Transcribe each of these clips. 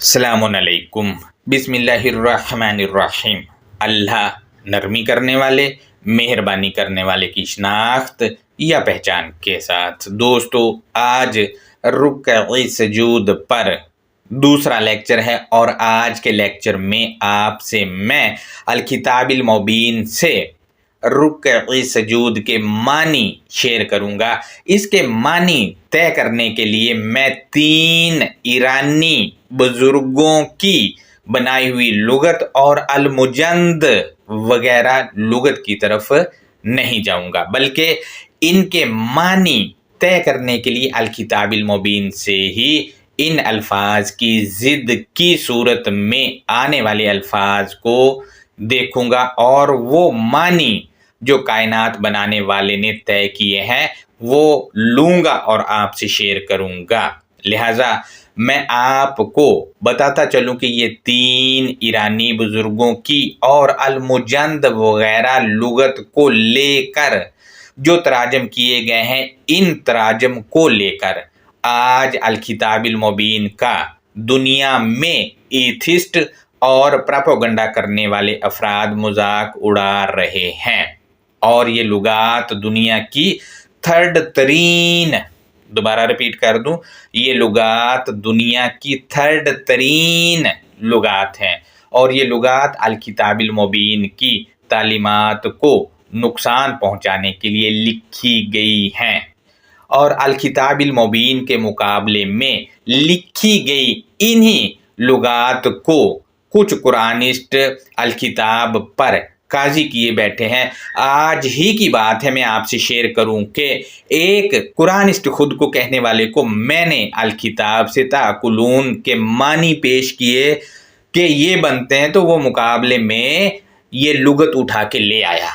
السلام علیکم۔ بسم اللہ الرحمن الرحیم۔ اللہ نرمی کرنے والے، مہربانی کرنے والے کی شناخت یا پہچان کے ساتھ دوستو، آج رکوع سجود پر دوسرا لیکچر ہے اور آج کے لیکچر میں آپ سے میں الکتاب المبین سے رکوع سجود کے معنی شیئر کروں گا۔ اس کے معنی طے کرنے کے لیے میں 3 ایرانی بزرگوں کی بنائی ہوئی لغت اور المجند وغیرہ لغت کی طرف نہیں جاؤں گا، بلکہ ان کے معنی طے کرنے کے لیے الکتاب المبین سے ہی ان الفاظ کی ضد کی صورت میں آنے والے الفاظ کو دیکھوں گا اور وہ معنی جو کائنات بنانے والے نے طے کیے ہیں وہ لوں گا اور آپ سے شیئر کروں گا۔ لہٰذا میں آپ کو بتاتا چلوں کہ یہ 3 ایرانی بزرگوں کی اور المجند وغیرہ لغت کو لے کر جو تراجم کیے گئے ہیں، ان تراجم کو لے کر آج الکتاب المبین کا دنیا میں ایتھسٹ اور پراپوگنڈا کرنے والے افراد مذاق اڑا رہے ہیں، اور یہ لغات دنیا کی 3rd ترین، دوبارہ ریپیٹ کر دوں، یہ لغات دنیا کی 3rd ترین لغات ہیں، اور یہ لغات الکتاب المبین کی تعلیمات کو نقصان پہنچانے کے لیے لکھی گئی ہیں، اور الکتاب المبین کے مقابلے میں لکھی گئی انہی لغات کو کچھ قرآنسٹ الکتاب پر قاضی کیے بیٹھے ہیں۔ آج ہی کی بات ہے، میں آپ سے شیئر کروں کہ ایک قرآنسٹ خود کو کہنے والے کو میں نے الکتاب سے تاکلون کے معنی پیش کیے کہ یہ بنتے ہیں، تو وہ مقابلے میں یہ لغت اٹھا کے لے آیا،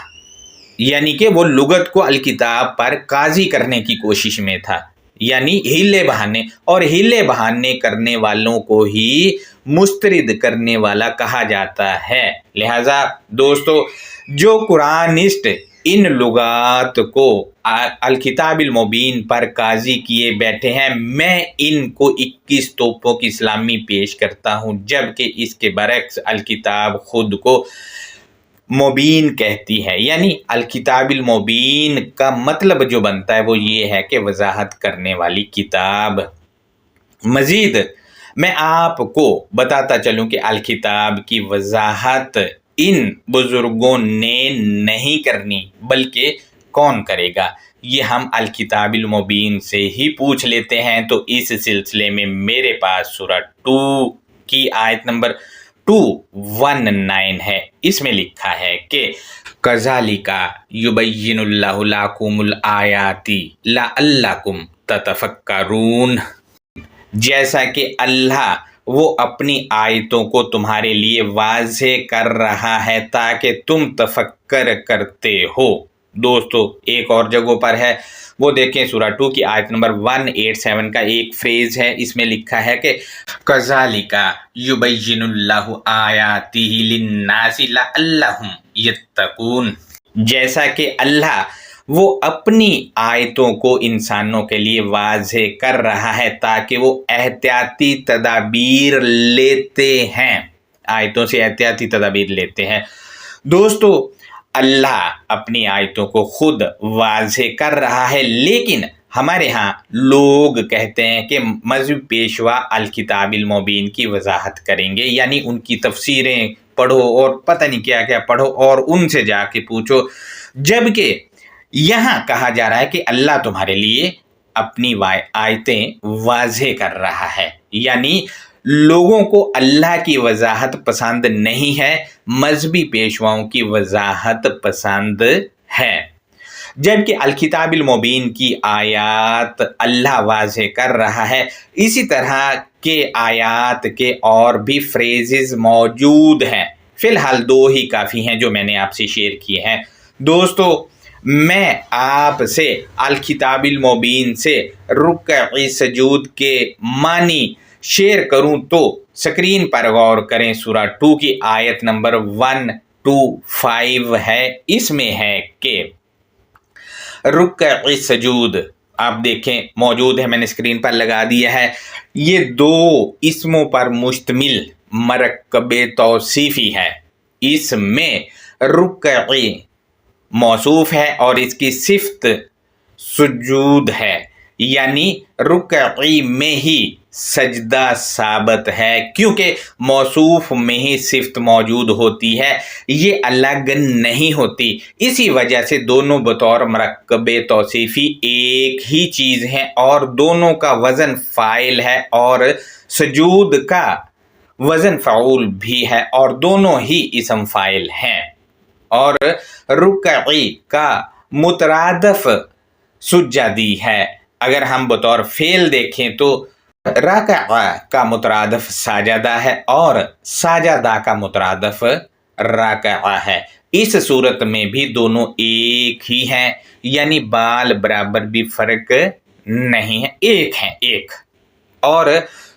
یعنی کہ وہ لغت کو الکتاب پر قاضی کرنے کی کوشش میں تھا، یعنی ہیلے بہانے، اور ہیلے بہانے کرنے والوں کو ہی مسترد کرنے والا کہا جاتا ہے۔ لہٰذا دوستو، جو قرآنسٹ ان لغات کو الکتاب المبین پر قاضی کیے بیٹھے ہیں، میں ان کو 21 توپوں کی اسلامی پیش کرتا ہوں، جبکہ اس کے برعکس الکتاب خود کو مبین کہتی ہے، یعنی الکتاب المبین کا مطلب جو بنتا ہے وہ یہ ہے کہ وضاحت کرنے والی کتاب۔ مزید میں آپ کو بتاتا چلوں کہ الکتاب کی وضاحت ان بزرگوں نے نہیں کرنی، بلکہ کون کرے گا، یہ ہم الکتاب المبین سے ہی پوچھ لیتے ہیں۔ تو اس سلسلے میں میرے پاس سورہ 2 کی آیت نمبر 219 ہے، اس میں لکھا ہے کہ کذالک یبین اللہ لکم الآیات لعلکم تتفکرون، جیسا کہ اللہ وہ اپنی آیتوں کو تمہارے لیے واضح کر رہا ہے تاکہ تم تفکر کرتے ہو۔ دوستو ایک اور جگہوں پر ہے، وہ دیکھیں سورہ 2 کی آیت نمبر 187 کا ایک فریز ہے، اس میں لکھا ہے کہ کذالک یبین اللہ آیاتہ للناس لعلہم یتقون، جیسا کہ اللہ وہ اپنی آیتوں کو انسانوں کے لیے واضح کر رہا ہے تاکہ وہ احتیاطی تدابیر لیتے ہیں، آیتوں سے احتیاطی تدابیر لیتے ہیں۔ دوستو اللہ اپنی آیتوں کو خود واضح کر رہا ہے، لیکن ہمارے ہاں لوگ کہتے ہیں کہ مذہب پیشوا الکتاب المبین کی وضاحت کریں گے، یعنی ان کی تفسیریں پڑھو اور پتہ نہیں کیا کیا پڑھو اور ان سے جا کے پوچھو، جبکہ یہاں کہا جا رہا ہے کہ اللہ تمہارے لیے اپنی آیتیں واضح کر رہا ہے، یعنی لوگوں کو اللہ کی وضاحت پسند نہیں ہے، مذہبی پیشواؤں کی وضاحت پسند ہے، جبکہ الکتاب المبین کی آیات اللہ واضح کر رہا ہے۔ اسی طرح کے آیات کے اور بھی فریزز موجود ہیں، فی الحال 2 ہی کافی ہیں جو میں نے آپ سے شیئر کیے ہیں۔ دوستو میں آپ سے الکتاب المبین سے رکوع سجود کے معنی شیئر کروں تو سکرین پر غور کریں، سورہ 2 کی آیت نمبر 125 ہے، اس میں ہے کہ رکوع سجود آپ دیکھیں موجود ہے، میں نے اسکرین پر لگا دیا ہے. یہ 2 اسموں پر مشتمل مرکب توصیفی ہے. اس میں رکعی موصوف ہے اور اس کی صفت سجود ہے، یعنی رکعی میں ہی سجدہ ثابت ہے، کیونکہ موصوف میں ہی صفت موجود ہوتی ہے، یہ الگ نہیں ہوتی. اسی وجہ سے دونوں بطور مرکب توصیفی ایک ہی چیز ہیں اور دونوں کا وزن فاعل ہے اور سجود کا وزن فعول بھی ہے اور دونوں ہی اسم فاعل ہیں. اور رکعی کا مترادف سجدی ہے. اگر ہم بطور فعل دیکھیں تو رکع کا مترادف ساجدہ ہے اور ساجدہ کا مترادف رکع ہے. اس صورت میں بھی دونوں ایک ہی ہیں، یعنی بال برابر بھی فرق نہیں ہے، ایک ہیں ایک. اور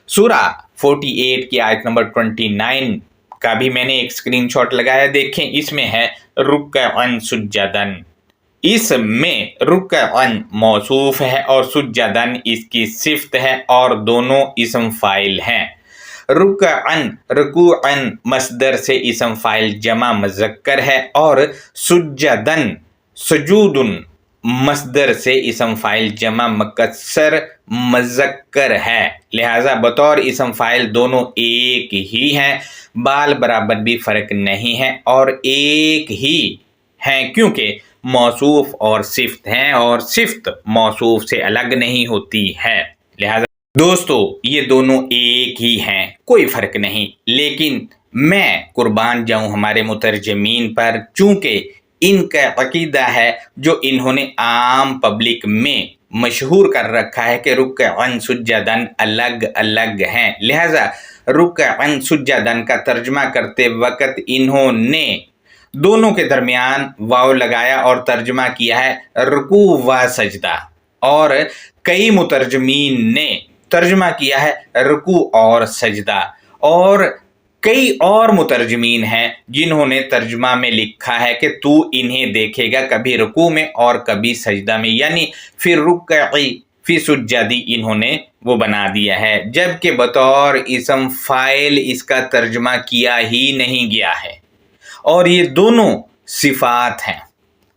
سورہ 48 کی آیت نمبر 29 کا بھی میں نے ایک اسکرین شاٹ لگایا، دیکھیں اس میں ہے رکعن سجدن. اس میں رکعن موصوف ہے اور سجدن اس کی صفت ہے اور دونوں اسم فاعل ہیں. رکعن رکوعن مصدر سے اسم فاعل جمع مذکر ہے اور سجدن سجودن مصدر سے اسم فاعل جمع مکسر مذکر ہے. لہذا بطور اسم فاعل دونوں ایک ہی ہیں، بال برابر بھی فرق نہیں ہے اور ایک ہی ہیں، کیونکہ موصوف اور صفت ہیں اور صفت موصوف سے الگ نہیں ہوتی ہے. لہذا دوستو یہ دونوں ایک ہی ہیں، کوئی فرق نہیں. لیکن میں قربان جاؤں ہمارے مترجمین پر، چونکہ ان کا عقیدہ ہے جو انہوں نے عام پبلک میں مشہور کر رکھا ہے کہ رکعن سجدن الگ الگ ہیں، لہذا رکعن سجدن کا ترجمہ کرتے وقت انہوں نے دونوں کے درمیان واو لگایا اور ترجمہ کیا ہے رکوع و سجدہ. اور کئی مترجمین نے ترجمہ کیا ہے رکوع اور سجدہ، اور کئی اور مترجمین ہیں جنہوں نے ترجمہ میں لکھا ہے کہ تو انہیں دیکھے گا کبھی رکوع میں اور کبھی سجدہ میں، یعنی پھر رکعی فی سجدی انہوں نے وہ بنا دیا ہے، جبکہ بطور اسم فاعل اس کا ترجمہ کیا ہی نہیں گیا ہے. اور یہ دونوں صفات ہیں.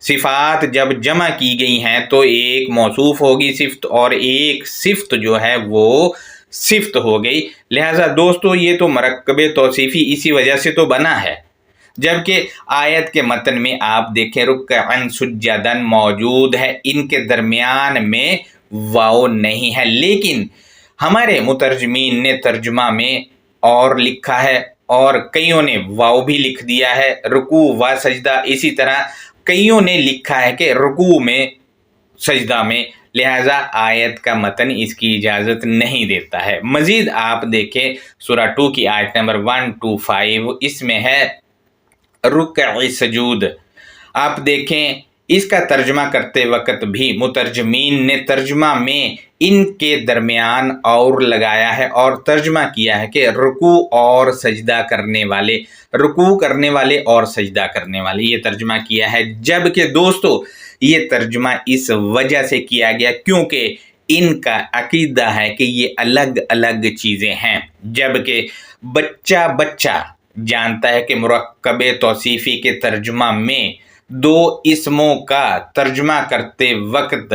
صفات جب جمع کی گئی ہیں تو ایک موصوف ہوگی صفت اور ایک صفت جو ہے وہ صفت ہو گئی. لہذا دوستو یہ تو مرکب توصیفی اسی وجہ سے تو بنا ہے. جبکہ آیت کے متن میں آپ دیکھیں رکعن سجدن موجود ہے، ان کے درمیان میں واو نہیں ہے، لیکن ہمارے مترجمین نے ترجمہ میں اور لکھا ہے اور کئیوں نے واو بھی لکھ دیا ہے رکوع و سجدہ. اسی طرح کئیوں نے لکھا ہے کہ رکوع میں سجدہ میں، لہذا آیت کا متن اس کی اجازت نہیں دیتا ہے. مزید آپ دیکھیں سورہ 2 کی آیت نمبر 125، اس میں ہے رکع سجود. آپ دیکھیں اس کا ترجمہ کرتے وقت بھی مترجمین نے ترجمہ میں ان کے درمیان اور لگایا ہے اور ترجمہ کیا ہے کہ رکوع اور سجدہ کرنے والے، رکوع کرنے والے اور سجدہ کرنے والے، یہ ترجمہ کیا ہے. جبکہ دوستو یہ ترجمہ اس وجہ سے کیا گیا کیونکہ ان کا عقیدہ ہے کہ یہ الگ الگ چیزیں ہیں، جبکہ بچہ جانتا ہے کہ مرکب توصیفی کے ترجمہ میں 2 اسموں کا ترجمہ کرتے وقت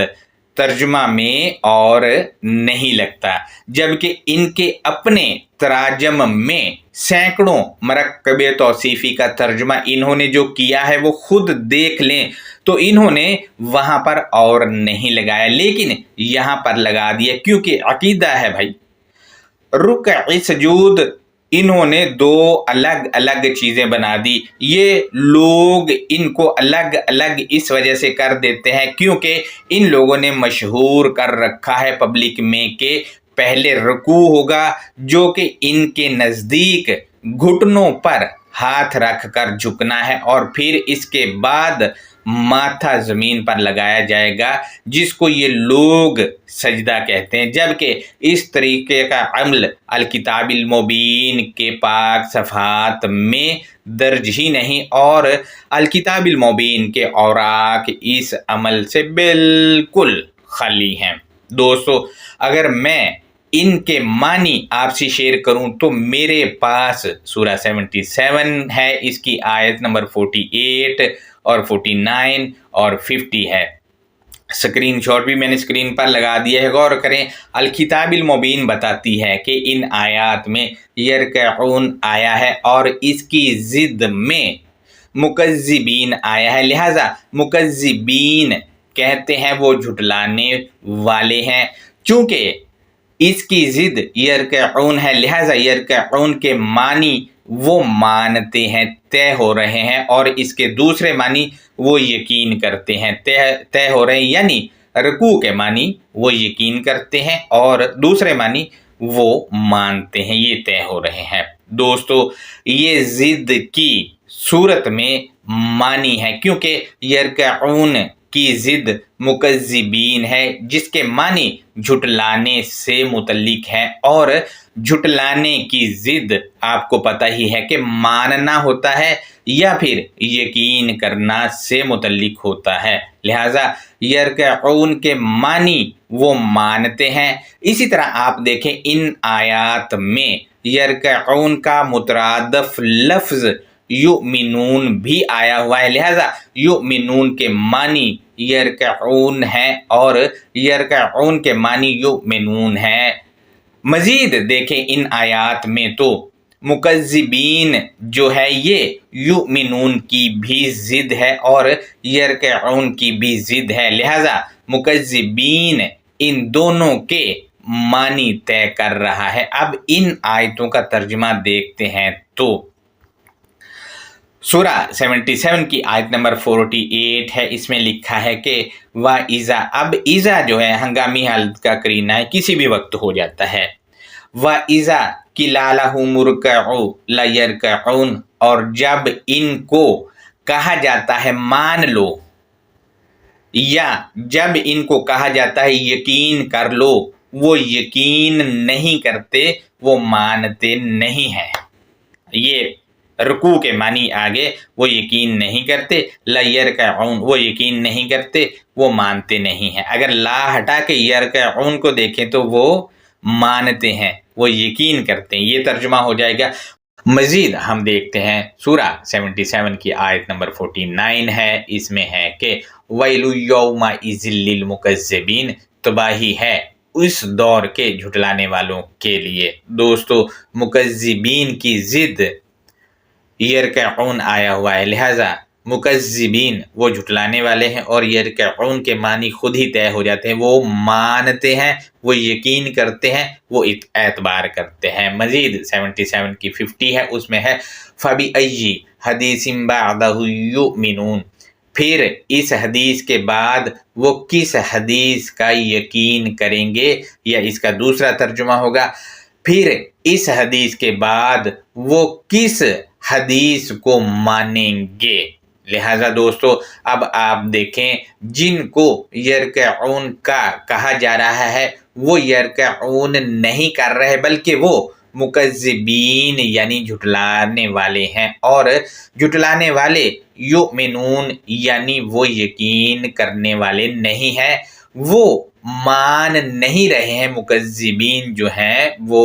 ترجمہ میں اور نہیں لگتا، جبکہ ان کے اپنے تراجم میں سینکڑوں مرکب توصیفی کا ترجمہ انہوں نے جو کیا ہے وہ خود دیکھ لیں تو انہوں نے وہاں پر اور نہیں لگایا، لیکن یہاں پر لگا دیا کیونکہ عقیدہ ہے بھائی. رکع سجود انہوں نے 2 الگ الگ چیزیں بنا دی. یہ لوگ ان کو الگ الگ اس وجہ سے کر دیتے ہیں کیونکہ ان لوگوں نے مشہور کر رکھا ہے پبلک میں کہ پہلے رکوع ہوگا جو کہ ان کے نزدیک گھٹنوں پر ہاتھ رکھ کر جھکنا ہے، اور پھر اس کے بعد ماتھا زمین پر لگایا جائے گا جس کو یہ لوگ سجدہ کہتے ہیں. جبکہ اس طریقے کا عمل الکتاب المبین کے پاک صفحات میں درج ہی نہیں، اور الکتاب المبین کے اوراق اس عمل سے بالکل خالی ہیں۔ دوستو اگر میں ان کے معنی آپ سے شیئر کروں تو میرے پاس سورہ 77 ہے، اس کی آیت نمبر 48 اور 49 اور 50 ہے۔ اسکرین شاٹ بھی میں نے اسکرین پر لگا دیا ہے، غور کریں۔ الکتاب المبین بتاتی ہے کہ ان آیات میں یرکعون آیا ہے اور اس کی ضد میں مکذبین آیا ہے، لہذا مکذبین کہتے ہیں وہ جھٹلانے والے ہیں۔ چونکہ اس کی ضد یرکعون ہے، لہذا یرکعون کے معنی وہ مانتے ہیں، طے ہو رہے ہیں، اور اس کے دوسرے معنی وہ یقین کرتے ہیں، طے ہو رہے ہیں، یعنی رکوع کے معنی وہ یقین کرتے ہیں اور دوسرے معنی وہ مانتے ہیں، یہ طے ہو رہے ہیں۔ دوستو یہ ضد کی صورت میں معنی ہے، کیونکہ یرکعون کی ضد مکذبین ہے، جس کے معنی جھٹلانے سے متعلق ہے، اور جھٹلانے کی ضد آپ کو پتہ ہی ہے کہ ماننا ہوتا ہے یا پھر یقین کرنا سے متعلق ہوتا ہے، لہٰذا یرکعون کے معنی وہ مانتے ہیں۔ اسی طرح آپ دیکھیں ان آیات میں یرکعون کا مترادف لفظ یؤمنون بھی آیا ہوا ہے، لہذا یؤمنون کے معنی یرکعون ہیں اور یرکعون کے معنی یؤمنون ہیں۔ مزید دیکھیں ان آیات میں تو مکذبین جو ہے یہ یؤمنون کی بھی ضد ہے اور یرکعون کی بھی ضد ہے، لہذا مکذبین ان دونوں کے معنی طے کر رہا ہے۔ اب ان آیتوں کا ترجمہ دیکھتے ہیں تو سورہ 77 کی آیت نمبر 48 ہے، اس میں لکھا ہے کہ وَإِذَا، اب اذا جو ہے ہنگامی حالت کا قرینہ ہے، کسی بھی وقت ہو جاتا ہے۔ وَإِذَا قِيلَ لَهُمُ ارْكَعُوا لَيَرْكَعُونَ، اور جب ان کو کہا جاتا ہے مان لو، یا جب ان کو کہا جاتا ہے یقین کر لو، وہ یقین نہیں کرتے، وہ مانتے نہیں ہیں۔ یہ رکوع کے معنی آگے، وہ یقین نہیں کرتے، لَيَرْكَعُونَ وہ یقین نہیں کرتے، وہ مانتے نہیں ہیں۔ اگر لا ہٹا کے یرکعون کو دیکھیں تو وہ مانتے ہیں، وہ یقین کرتے ہیں، یہ ترجمہ ہو جائے گا۔ مزید ہم دیکھتے ہیں سورہ 77 کی آیت نمبر 49 ہے، اس میں ہے کہ وَيْلٌ يَوْمَئِذٍ لِّلْمُكَذِّبِينَ، تباہی ہے اس دور کے جھٹلانے والوں کے لیے۔ دوستو مکذبین کی ضد یرکعون آیا ہوا ہے، لہٰذا مکذبین وہ جھٹلانے والے ہیں اور یرکعون کے معنی خود ہی طے ہو جاتے ہیں، وہ مانتے ہیں، وہ یقین کرتے ہیں، وہ اعتبار کرتے ہیں۔ مزید 77 کی 50 ہے، اس میں ہے فَبِأَيِّ حَدِيثٍ بَعْدَهُ يُؤْمِنُونَ، پھر اس حدیث کے بعد وہ کس حدیث کا یقین کریں گے، یا اس کا دوسرا ترجمہ ہوگا پھر اس حدیث کے بعد وہ کس حدیث کو مانیں گے۔ لہٰذا دوستو اب آپ دیکھیں جن کو یرکعون کا کہا جا رہا ہے وہ یرکعون نہیں کر رہے، بلکہ وہ مکذبین یعنی جھٹلانے والے ہیں، اور جھٹلانے والے یؤمنون یعنی وہ یقین کرنے والے نہیں ہیں، وہ مان نہیں رہے ہیں۔ مکذبین جو ہیں وہ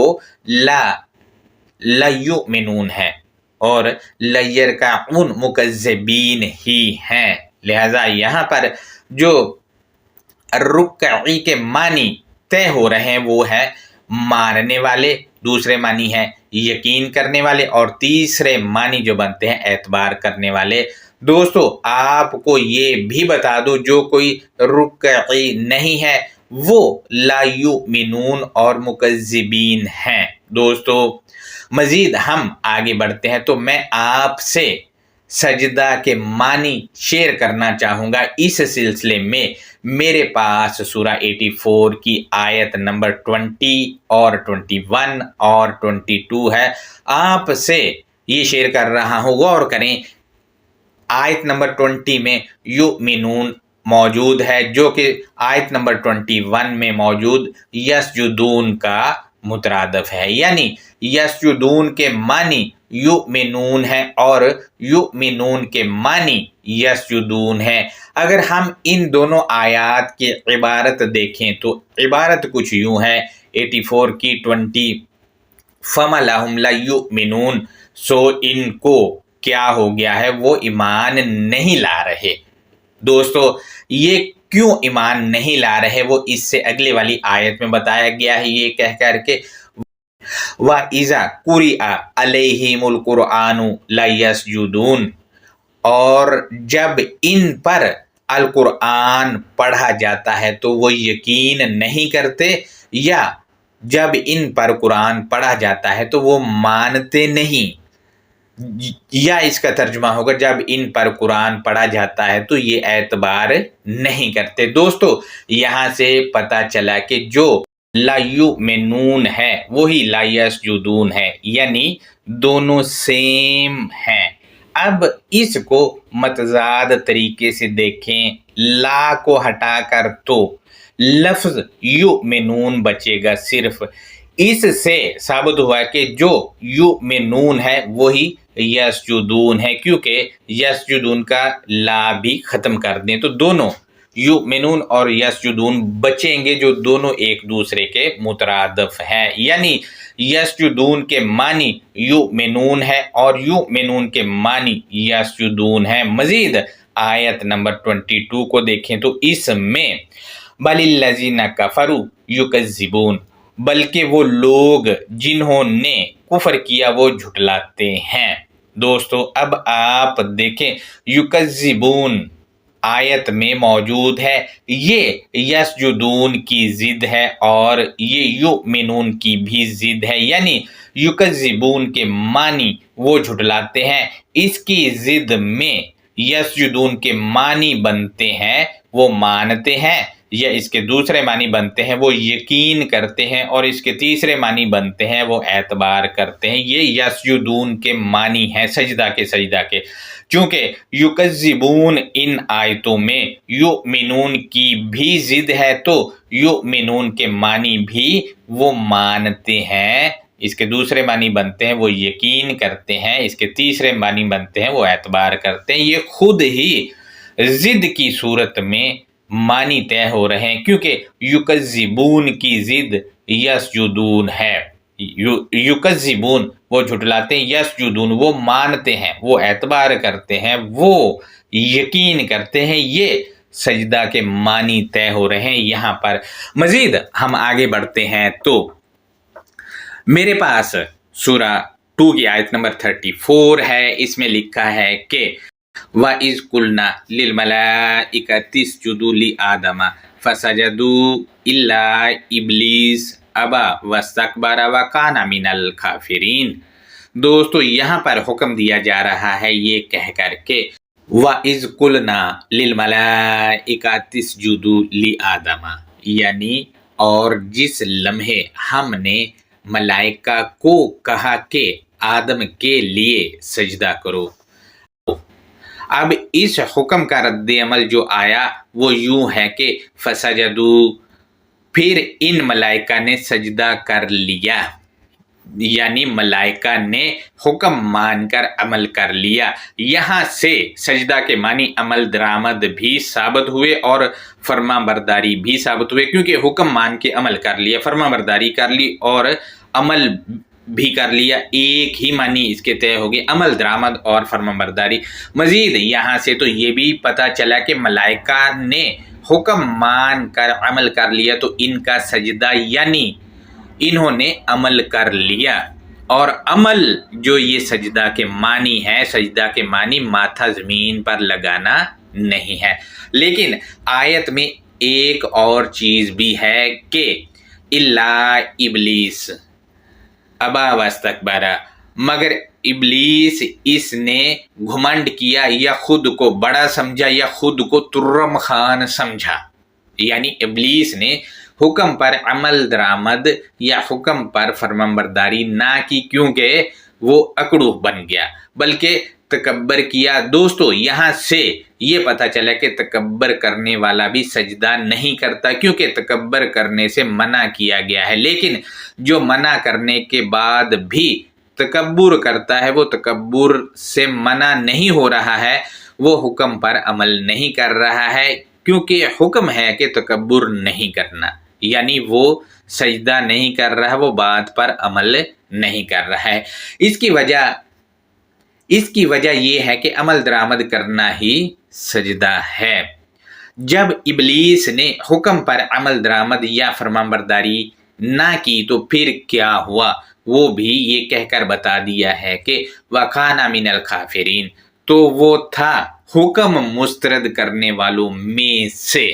لا یؤمنون ہیں اور لیرکعون مکذبین ہی ہیں، لہذا یہاں پر جو رکعی کے معنی طے ہو رہے ہیں وہ ہے ماننے والے، دوسرے معنی ہے یقین کرنے والے، اور تیسرے معنی جو بنتے ہیں اعتبار کرنے والے۔ دوستو آپ کو یہ بھی بتا دو جو کوئی رکعی نہیں ہے وہ لا یؤمنون اور مکذبین ہیں۔ دوستو مزید ہم آگے بڑھتے ہیں تو میں آپ سے سجدہ کے معنی شیئر کرنا چاہوں گا۔ اس سلسلے میں میرے پاس سورہ 84 کی آیت نمبر 20 اور 21 اور 22 ہے، آپ سے یہ شیئر کر رہا ہوں، غور کریں۔ آیت نمبر 20 میں یؤمنون موجود ہے، جو کہ آیت نمبر 21 میں موجود یسجدون کا مترادف ہے، یعنی یسجدون کے معنی یؤمنون ہے اور یؤمنون کے معنی یسجدون ہے۔ اگر ہم ان دونوں آیات کی عبارت دیکھیں تو عبارت کچھ یوں ہے، 84 کی 20، فَمَا لَهُمْ لَا يُؤْمِنُونَ، سو ان کو کیا ہو گیا ہے، وہ ایمان نہیں لا رہے۔ دوستو یہ کیوں ایمان نہیں لا رہے وہ اس سے اگلے والی آیت میں بتایا گیا ہے، یہ کہہ کر کے وَإِذَا قُرِئَ عَلَيْهِمُ الْقُرْآنُ لَيَسْجُدُونَ، اور جب ان پر القرآن پڑھا جاتا ہے تو وہ یقین نہیں کرتے، یا جب ان پر قرآن پڑھا جاتا ہے تو وہ مانتے نہیں، یا اس کا ترجمہ ہوگا جب ان پر قرآن پڑھا جاتا ہے تو یہ اعتبار نہیں کرتے۔ دوستو یہاں سے پتہ چلا کہ جو لا یؤمنون ہے وہی لا یسجدون ہے، یعنی دونوں سیم ہیں۔ اب اس کو متضاد طریقے سے دیکھیں، لا کو ہٹا کر تو لفظ یؤمنون بچے گا صرف، اس سے ثابت ہوا کہ جو یؤمنون ہے وہی یسجدون ہے، کیونکہ یسجدون کا لا بھی ختم کر دیں تو دونوں یؤمنون اور یسجدون بچیں گے، جو دونوں ایک دوسرے کے مترادف ہیں، یعنی یسجدون کے معنی یؤمنون ہے اور یؤمنون کے معنی یسجدون ہے۔ مزید آیت نمبر 22 کو دیکھیں تو اس میں بَلِ الَّذِينَ كَفَرُوا يُكَذِّبُونَ، بلکہ وہ لوگ جنہوں نے کفر کیا وہ جھٹلاتے ہیں۔ دوستو اب آپ دیکھیں یکذبون آیت میں موجود ہے، یہ یسجدون کی ضد ہے اور یہ یؤمنون کی بھی ضد ہے، یعنی یکذبون کے معنی وہ جھٹلاتے ہیں، اس کی ضد میں یسجدون کے معنی بنتے ہیں وہ مانتے ہیں، یا اس کے دوسرے معنی بنتے ہیں وہ یقین کرتے ہیں، اور اس کے تیسرے معنی بنتے ہیں وہ اعتبار کرتے ہیں۔ یہ یسجدون کے معنی ہیں سجدہ کے، چونکہ یکذبون ان آیتوں میں یؤمنون کی بھی ضد ہے تو یؤمنون کے معنی بھی وہ مانتے ہیں، اس کے دوسرے معنی بنتے ہیں وہ یقین کرتے ہیں، اس کے تیسرے معنی بنتے ہیں وہ اعتبار کرتے ہیں۔ یہ خود ہی ضد کی صورت میں معنی طے ہو رہے ہیں، کیونکہ یکذبون کی ضد یسجدون ہے، یکذبون وہ جھٹلاتے ہیں، یسجدون وہ مانتے ہیں، وہ اعتبار کرتے ہیں، وہ یقین کرتے ہیں، یہ سجدہ کے معنی طے ہو رہے ہیں یہاں پر۔ مزید ہم آگے بڑھتے ہیں تو میرے پاس سورہ 2 کی آیت نمبر 34 ہے، اس میں لکھا ہے کہ وَإِذْ قُلْنَا لِلْمَلَائِكَةِ اسْجُدُوا لِآدَمَ فَسَجَدُوا إِلَّا إِبْلِيسَ أَبَىٰ وَاسْتَكْبَرَ وَكَانَ مِنَ الْكَافِرِينَ۔ دوستو یہاں پر حکم دیا جا رہا ہے یہ کہہ کر کہ وَإِذْ قُلْنَا لِلْمَلَائِكَةِ اسْجُدُوا لِآدَمَ، یعنی اور جس لمحے ہم نے ملائکہ کو کہا کہ آدم کے لیے سجدہ کرو۔ اب اس حکم کا رد عمل جو آیا وہ یوں ہے کہ فسجدوا، پھر ان ملائکہ نے سجدہ کر لیا، یعنی ملائکہ نے حکم مان کر عمل کر لیا۔ یہاں سے سجدہ کے معنی عمل درآمد بھی ثابت ہوئے اور فرما برداری بھی ثابت ہوئے، کیونکہ حکم مان کے عمل کر لیا، فرما برداری کر لی اور عمل بھی کر لیا، ایک ہی معنی اس کے طے ہوگی، عمل درآمد اور فرما برداری۔ مزید یہاں سے تو یہ بھی پتہ چلا کہ ملائکہ نے حکم مان کر عمل کر لیا تو ان کا سجدہ یعنی انہوں نے عمل کر لیا، اور عمل جو یہ سجدہ کے معنی ہے، سجدہ کے معنی ماتھا زمین پر لگانا نہیں ہے۔ لیکن آیت میں ایک اور چیز بھی ہے کہ الا ابلیس ابا واستکبر، مگر ابلیس اس نے گھمنڈ کیا یا خود کو بڑا سمجھا یا خود کو ترم خان سمجھا، یعنی ابلیس نے حکم پر عمل درآمد یا حکم پر فرمانبرداری نہ کی، کیونکہ وہ اکڑو بن گیا بلکہ تکبر کیا۔ دوستو یہاں سے یہ پتہ چلا کہ تکبر کرنے والا بھی سجدہ نہیں کرتا، کیونکہ تکبر کرنے سے منع کیا گیا ہے، لیکن جو منع کرنے کے بعد بھی تکبر کرتا ہے وہ تکبر سے منع نہیں ہو رہا ہے، وہ حکم پر عمل نہیں کر رہا ہے، کیونکہ حکم ہے کہ تکبر نہیں کرنا، یعنی وہ سجدہ نہیں کر رہا، وہ بات پر عمل نہیں کر رہا ہے۔ اس کی وجہ یہ ہے کہ عمل درآمد کرنا ہی سجدہ ہے۔ جب ابلیس نے حکم پر عمل درآمد یا فرمانبرداری نہ کی تو پھر کیا ہوا، وہ بھی یہ کہہ کر بتا دیا ہے کہ وَكَانَ مِنَ الْكَافِرِينَ، تو وہ تھا حکم مسترد کرنے والوں میں سے،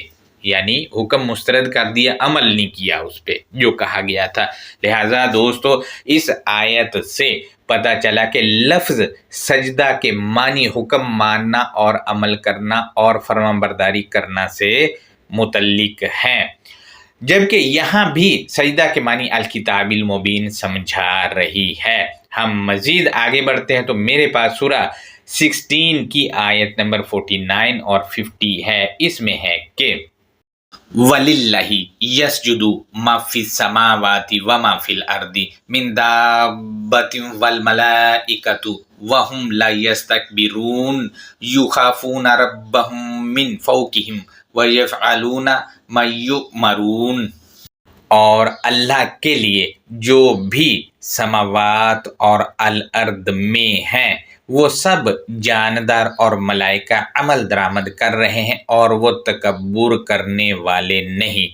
یعنی حکم مسترد کر دیا، عمل نہیں کیا اس پہ جو کہا گیا تھا۔ لہٰذا دوستو اس آیت سے پتہ چلا کہ لفظ سجدہ کے معنی حکم ماننا اور عمل کرنا اور فرمانبرداری کرنا سے متعلق ہیں، جبکہ یہاں بھی سجدہ کے معنی الکتاب المبین سمجھا رہی ہے۔ ہم مزید آگے بڑھتے ہیں تو میرے پاس سورہ 16 کی آیت نمبر 49 اور 50 ہے۔ اس میں ہے کہ وَلِلَّهِ يَسْجُدُ مَا فِي السَّمَاوَاتِ وَمَا فِي الْأَرْضِ مِن دَابَّةٍ وَالْمَلَائِكَةُ وَهُمْ لَا يَسْتَكْبِرُونَ يُخَافُونَ رَبَّهُم مِّن فَوْقِهِمْ وَيَفْعَلُونَ مَا يُؤْمَرُونَ، اور اللہ کے لیے جو بھی سماوات اور الارض میں ہیں وہ سب جاندار اور ملائکہ عمل درآمد کر رہے ہیں اور وہ تکبر کرنے والے نہیں۔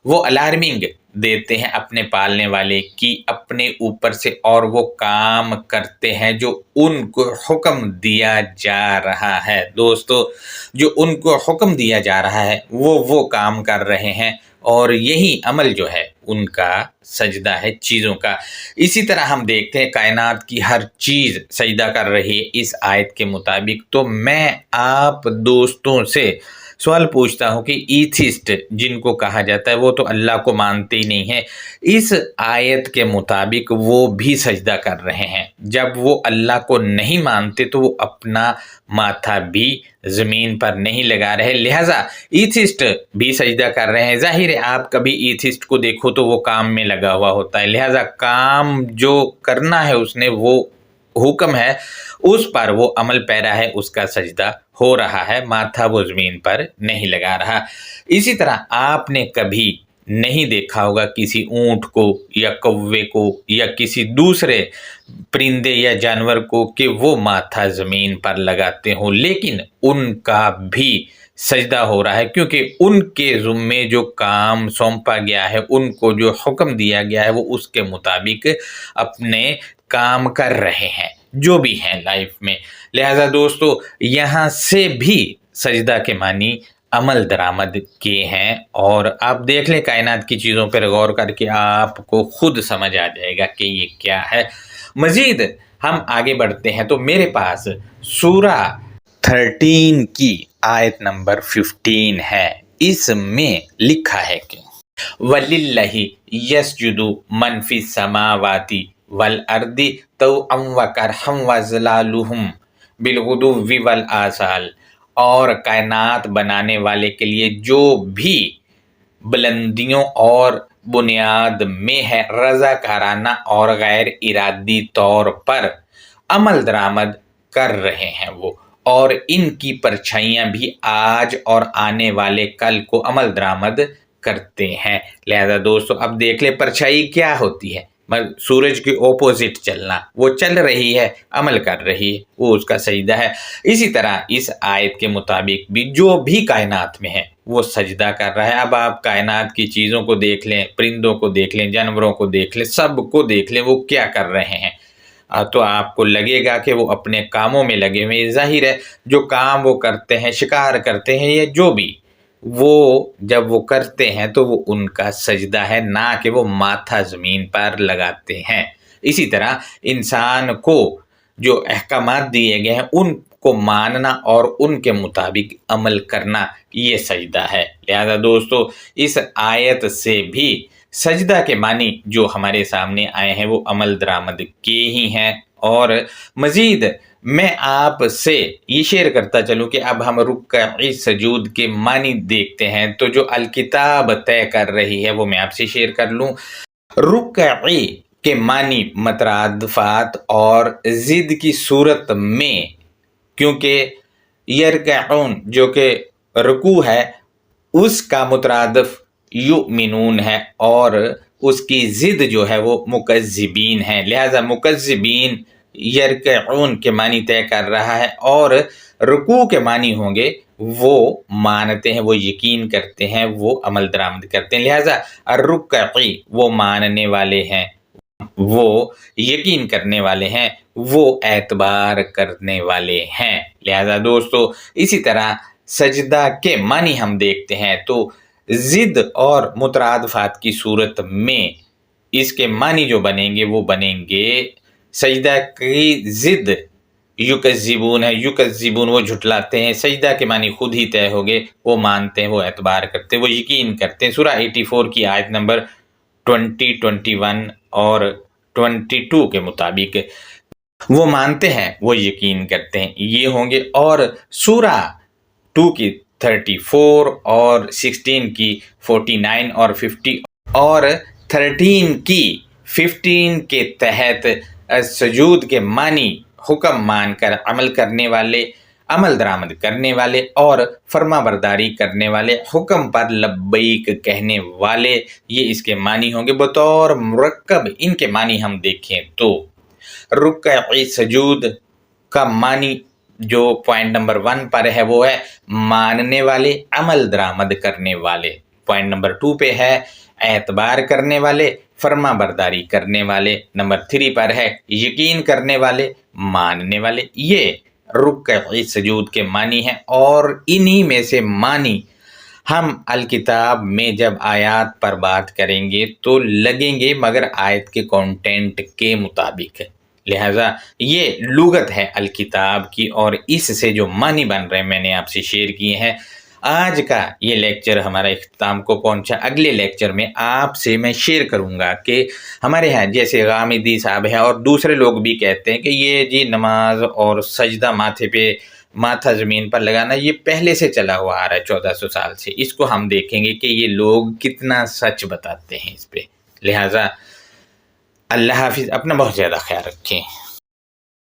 وہ الارمنگ دیتے ہیں اپنے پالنے والے کی اپنے اوپر سے، اور وہ کام کرتے ہیں جو ان کو حکم دیا جا رہا ہے۔ دوستو جو ان کو حکم دیا جا رہا ہے وہ کام کر رہے ہیں، اور یہی عمل جو ہے ان کا سجدہ ہے چیزوں کا۔ اسی طرح ہم دیکھتے ہیں کائنات کی ہر چیز سجدہ کر رہی ہے اس آیت کے مطابق۔ تو میں آپ دوستوں سے سوال پوچھتا ہوں کہ ایتھسٹ جن کو کہا جاتا ہے وہ تو اللہ کو مانتے ہی نہیں ہیں، اس آیت کے مطابق وہ بھی سجدہ کر رہے ہیں۔ جب وہ اللہ کو نہیں مانتے تو وہ اپنا ماتھا بھی زمین پر نہیں لگا رہے، لہٰذا ایتھسٹ بھی سجدہ کر رہے ہیں۔ ظاہر ہے آپ کبھی ایتھسٹ کو دیکھو تو وہ کام میں لگا ہوا ہوتا ہے، لہٰذا کام جو کرنا ہے اس نے وہ حکم ہے اس پر وہ عمل پیرا ہے، اس کا سجدہ ہو رہا ہے، ماتھا وہ زمین پر نہیں لگا رہا۔ اسی طرح آپ نے کبھی نہیں دیکھا ہوگا کسی اونٹ کو یا کوے کو یا کسی دوسرے پرندے یا جانور کو کہ وہ ماتھا زمین پر لگاتے ہوں، لیکن ان کا بھی سجدہ ہو رہا ہے، کیونکہ ان کے ذمے جو کام سونپا گیا ہے، ان کو جو حکم دیا گیا ہے وہ اس کے مطابق اپنے کام کر رہے ہیں جو بھی ہیں لائف میں۔ لہٰذا دوستو یہاں سے بھی سجدہ کے معنی عمل درآمد کیے ہیں، اور آپ دیکھ لیں کائنات کی چیزوں پر غور کر کے آپ کو خود سمجھ آ جائے گا کہ یہ کیا ہے۔ مزید ہم آگے بڑھتے ہیں تو میرے پاس سورہ 13 کی آیت نمبر 15 ہے۔ اس میں لکھا ہے کہ وَلِلَّهِ يَسْجُدُ مَن فِي السَّمَاوَاتِ وَالْأَرْضِ طَوْعًا وَكَرْهًا وَظِلَالُهُم بِالْغُدُوِّ وَالْآصَالِ، اور کائنات بنانے والے کے لیے جو بھی بلندیوں اور بنیاد میں ہے رضا کارانہ اور غیر ارادی طور پر عمل درآمد کر رہے ہیں وہ، اور ان کی پرچھائیاں بھی آج اور آنے والے کل کو عمل درآمد کرتے ہیں۔ لہذا دوستو اب دیکھ لیں پرچھائی کیا ہوتی ہے، سورج کے اپوزٹ چلنا، وہ چل رہی ہے، عمل کر رہی ہے، وہ اس کا سجدہ ہے۔ اسی طرح اس آیت کے مطابق بھی جو بھی کائنات میں ہے وہ سجدہ کر رہا ہے۔ اب آپ کائنات کی چیزوں کو دیکھ لیں، پرندوں کو دیکھ لیں، جانوروں کو دیکھ لیں، سب کو دیکھ لیں وہ کیا کر رہے ہیں، تو آپ کو لگے گا کہ وہ اپنے کاموں میں لگے ہوئے۔ ظاہر ہے جو کام وہ کرتے ہیں، شکار کرتے ہیں یا جو بھی، وہ جب وہ کرتے ہیں تو وہ ان کا سجدہ ہے، نہ کہ وہ ماتھا زمین پر لگاتے ہیں۔ اسی طرح انسان کو جو احکامات دیے گئے ہیں ان کو ماننا اور ان کے مطابق عمل کرنا یہ سجدہ ہے۔ لہذا دوستو اس آیت سے بھی سجدہ کے معنی جو ہمارے سامنے آئے ہیں وہ عمل درآمد کیے ہی ہیں۔ اور مزید میں آپ سے یہ شیئر کرتا چلوں کہ اب ہم رکوع سجود کے معنی دیکھتے ہیں، تو جو الکتاب طے کر رہی ہے وہ میں آپ سے شیئر کر لوں۔ رکوع کے معنی مترادفات اور ضد کی صورت میں، کیونکہ یرکعون جو کہ رکوع ہے اس کا مترادف یؤمنون ہے اور اس کی ضد جو ہے وہ مکذبین ہے، لہذا مکذبین یرکعون کے معنی طے کر رہا ہے، اور رکوع کے معنی ہوں گے وہ مانتے ہیں، وہ یقین کرتے ہیں، وہ عمل درآمد کرتے ہیں، لہذا الرکعی وہ ماننے والے ہیں، وہ یقین کرنے والے ہیں، وہ اعتبار کرنے والے ہیں۔ لہذا دوستو اسی طرح سجدہ کے معنی ہم دیکھتے ہیں تو ضد اور مترادفات کی صورت میں اس کے معنی جو بنیں گے وہ بنیں گے، سجدہ کی ضد یکذبون ہے، یکذبون وہ جھٹلاتے ہیں، سجدہ کے معنی خود ہی طے ہو گئے، وہ مانتے ہیں، وہ اعتبار کرتے ہیں، وہ یقین کرتے ہیں۔ سورہ 84 کی آیت نمبر 20، 21 اور 22 کے مطابق وہ مانتے ہیں، وہ یقین کرتے ہیں، یہ ہوں گے۔ اور سورہ 2 کی 34 اور 16 کی 49 اور 50 اور 13 کی 15 کے تحت سجود کے معنی حکم مان کر عمل کرنے والے، عمل درآمد کرنے والے اور فرما برداری کرنے والے، حکم پر لبیک کہنے والے، یہ اس کے معنی ہوں گے۔ بطور مرکب ان کے معنی ہم دیکھیں تو رکعی سجود کا معنی جو پوائنٹ نمبر 1 پر ہے وہ ہے ماننے والے، عمل درآمد کرنے والے۔ پوائنٹ نمبر 2 پہ ہے اعتبار کرنے والے، فرما برداری کرنے والے۔ نمبر 3 پر ہے یقین کرنے والے، ماننے والے۔ یہ رکعی سجود کے معنی ہیں، اور انہی میں سے معنی ہم الکتاب میں جب آیات پر بات کریں گے تو لگیں گے، مگر آیت کے کانٹینٹ کے مطابق۔ لہٰذا یہ لغت ہے الکتاب کی، اور اس سے جو معنی بن رہے ہیں میں نے آپ سے شیئر کیے ہیں۔ آج کا یہ لیکچر ہمارا اختتام کو پہنچا۔ اگلے لیکچر میں آپ سے میں شیئر کروں گا کہ ہمارے یہاں جیسے غامدی صاحب ہے اور دوسرے لوگ بھی کہتے ہیں کہ یہ جی نماز اور سجدہ ماتھے پہ، ماتھا زمین پر لگانا، یہ پہلے سے چلا ہوا آ رہا ہے 1400 سال سے۔ اس کو ہم دیکھیں گے کہ یہ لوگ کتنا سچ بتاتے ہیں اس پہ۔ لہٰذا اللہ حافظ، اپنا بہت زیادہ خیال رکھیں۔